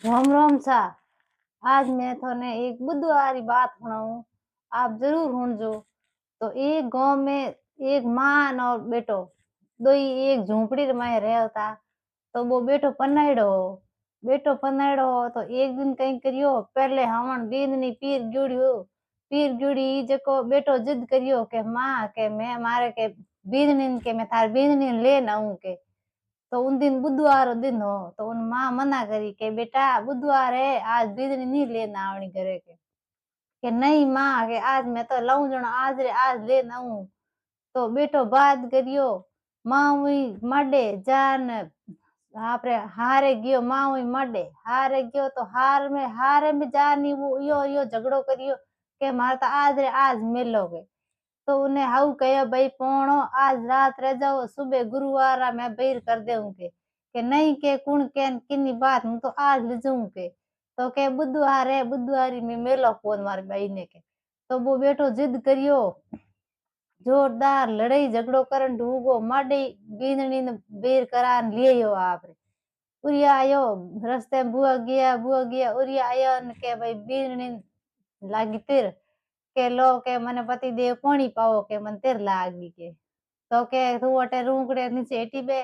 राम सा। आज मैं थोने एक बुद्धवारी बात सुनाऊं, आप जरूर सुनजो। तो एक गांव में एक माँ और बेटो दो ही एक झोपड़ी में रहता। तो वो बेटो पनाड़ो हो तो एक दिन कहीं करियो पहले हवन बींदनी पीर जुड़ी जको बेटो जिद करियो के माँ के मैं मारे के बींदनी के मैं थार बींदनी ले आऊं के। तो उन दिन बुधवार रो दिन हो तो उन माँ मना करी के बेटा बुधवार है आज बीजनी नहीं लेना आवनी करे के नहीं माँ के आज मैं तो लाऊं जनो आज रे आज लेना आऊं। तो बेटो बात करियो माँ हुई मडे जान आपरे हारे गयो माँ हुई मडे हारे गयो तो हारे में जानी वो यो झगड़ो करियो के मारे तो आज रे आज मिलोगे। तो उन्हें हाउ कहो भाई पोणो आज रात रह जाओ सुबह गुरुवार मैं बेर कर देऊं के नहीं के कुण के किन्नी बात हूं तो आज ले जाऊं के। तो के बुधवार है बुधवारी में मेलो फोन मार भाई ने के। तो वो बेटो जिद करियो जोरदार लड़ाई झगड़ो करन ढूगो माडी बींदनी ने बेर करान लियो आपरे उरिया आयो रस्ते में बुआ गया उरिया आयो ने के भाई बींदनी लागी तिर के लो के मने पति देव पानी पाओ के मन तिर लागी के। तो के तू अटे रूंकड़े नीचे हेठी बे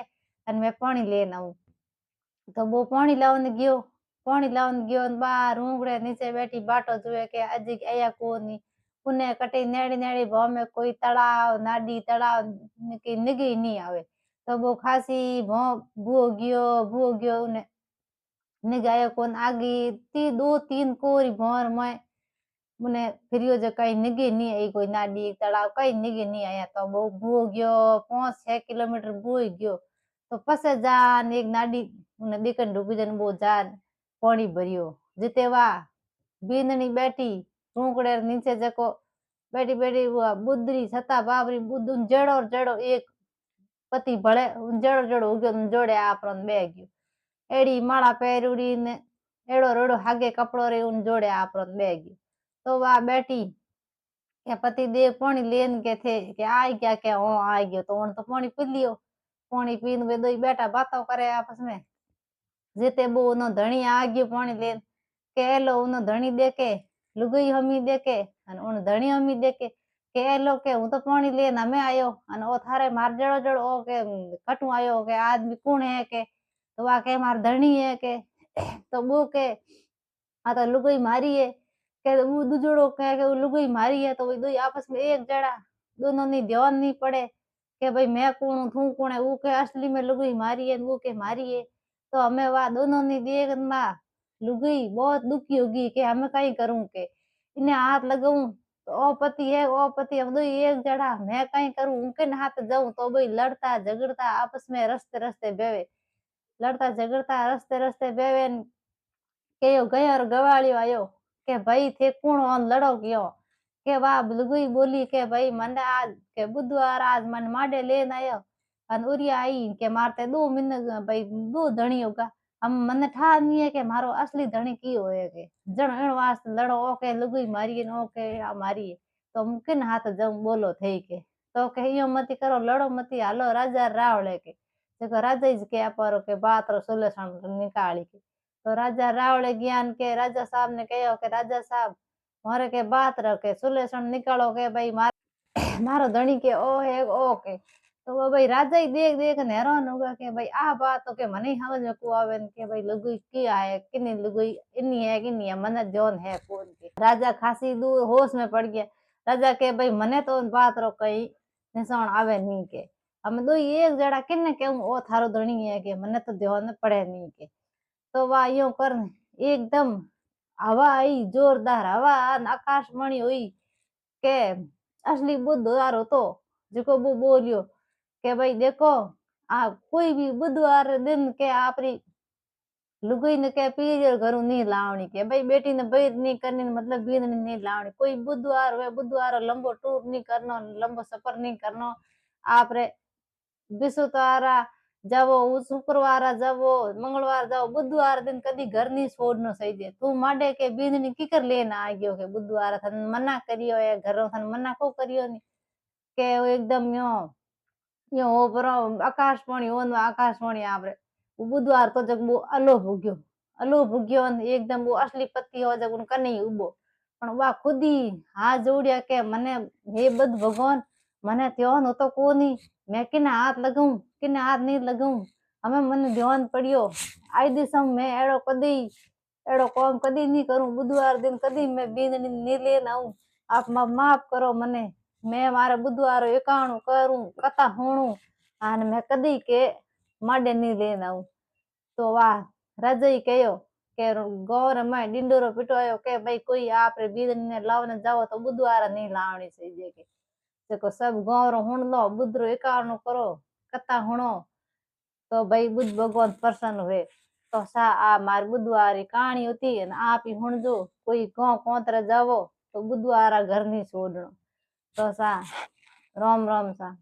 अने मैं पानी लेन आऊं। तो वो पानी लावन गयो बा रूंकड़े नीचे बैठी बाटो जुए के अजी आया कोनी उन्हें कटे नेड़ी भाव में कोई तड़ाव नाडी तड़ाव की निगी नहीं आवे। तो वो खासी भाव बुओ गयो उन्हें निगायो कोन आगी दो तीन कोरी भौर में मुने फिरियो जो कई निगे नहीं आई कोई नाडी तड़ाव कई निगे नहीं आया। तो वो बुओ गयो 5-6 किलोमीटर बुओ गयो। तो पसे जान एक नाडी उन्हें दिकन डूबी जन वो जान पानी भरियो जिते वा बींदनी बैठी रूंकड़े नीचे जको बैठी वो बुदरी छता बाबरी बुदुन जड़ो एक पति भले जड़ो उग्यो जोड़े आपन बह गयो एड़ी माड़ा पैरुड़ी ने एड़ो रोड़ो हागे कपड़ो रे उन जोड़े आपन बह गयो। तो वह बैठी के पति देव पानी लेन के थे कि आई क्या क्या हो आ गयो तो उन तो पानी पी लियो पानी पीन वे दो बेटा बातों करे आपस में जीते वो उनो धनी आ गयो पानी लेन के लो उनो धनी देके लुगई हमी देके अन उन धनी हमी देके के लो के हूं तो पानी लेन हमें आयो अन ओ थारे मार जड़ो ओ के कटू आयो के आदमी कौन है के तो वा के मार धनी है के तो वो के आ तो लुगाई मारी है के वो दूजोड़ो कहे के वो लुगाई मारी है तो वो दो आपस में एक जड़ा दोनों ने ध्यान नहीं पड़े के भाई मैं कौन हूं तू कौन है वो के असली में लुगाई मारी है वो के मारी है। तो हमें वह दोनों ने देख मां लुगाई बहुत दुखी होगी कि हमें कहीं करूं के इन्हें हाथ लगाऊं तो ओ पति है ओ पति हम दो एक जड़ा मैं कहीं करूं उनके हाथ जाऊं तो भाई लड़ता झगड़ता आपस में रस्ते रस्ते बेवे लड़ता झगड़ता रस्ते रस्ते बेवे के यो गयो और गवालियो आयो के भाई थे कौन ऑन लड़ो गयो के वाह लुगई बोली के भाई मन आज के बुधवार आज मन माडे लेन आयो अन उरिया आई के मारते दो मिन भाई दो धणी होगा हम मन ठा नहीं है के मारो असली धणी की होए के जण एण वास्ते लड़ो ओके लुगई मारी न ओके आ मारी तो मुकिन हाथ जाऊं बोलो थई के तो के यो मती करो लड़ो मती हालो राजा रावले के देखो राजा जी के पारो के बात रो सोल्यूशन निकाली के। तो राजा रावले ज्ञान के राजा साहब ने कहो के राजा साहब मारे के बात रखे सुलेशन निकालो के भाई मारो धनी के ओ है ओ के। तो वो भाई राजा ही देख देख हैरान होगा के भाई आ बात तो के मने समझ में को आवे के भाई लुगई की आए किन्नी लुगई इन्नी है कि नहीं है मन जोन है कौन के राजा खासी दूर होश में पड़ गया। राजा के भाई मने तो बात रो कई निशान आवे नहीं के हम दो एक जड़ा किन्ने कहूं ओ थारो धनी है के मने तो ध्यान पड़े नहीं के। तो वह यूं कर एकदम हवा आई जोरदार हवा आकाशवाणी हुई के असली बुधवार हो तो जिको वो बोलियो के भाई देखो आप कोई भी बुधवार दिन के आपरी लुगाई ने के पीरियड घरू नहीं लावनी के भाई बेटी ने बैर नहीं करनी मतलब बीन नहीं लावनी कोई बुधवार हुए बुधवार लंबो टूर नहीं करनो लंबो सफर नहीं करनो आप रे विसुतारा जावो शुक्रवार जावो मंगलवार जाओ बुधवार दिन कदी घर नहीं छोड़नो सही जे तू माडे के बींदनी की कर लेना आ गयो के बुधवार थन मना करियो है घरों थन मना को करियो नहीं के वो एकदम यो यो ओपरो आकाशवाणी ओन आकाशवाणी आपरे बुधवार तो जब वो अलोप हो गयो अलो भुग्यो ने एकदम वो असली पति हो जब उनका नहीं उबो पण वा खुद ही हाथ जोड़िया के मने हे बुद्ध भगवान मने ध्यान होतो कोनी मैं किने हाथ लगाऊं किने हाथ नहीं लगाऊं हमें मने ध्यान पड़ियो आई दिसम मैं एड़ो काम कदी नहीं करूं बुधवार दिन कदी मैं बींदनी नहीं लेन आऊं आप माफ करो मने मैं मारे बुधवार एकाणु करूं कथा होणू आने मैं कदी के माडे नहीं लेन आऊं तो वाह राजाई कहो के गौर में डिंडोरो पिटवायो के भाई कोई आप बीजन ने लावने जाओ तो बुधवार नहीं लावनी चाहिए के देखो सब गौर हुण लो बुधरो एकाणु करो कथा हुणो तो भाई बुद्ध भगवान प्रसन्न हुए तो सा आ मार बुधवार कहानी होती है आप ही हुण जो कोई गाँव कोतरे जावो तो बुधवार घर नहीं छोड़नो तो सा राम राम सा।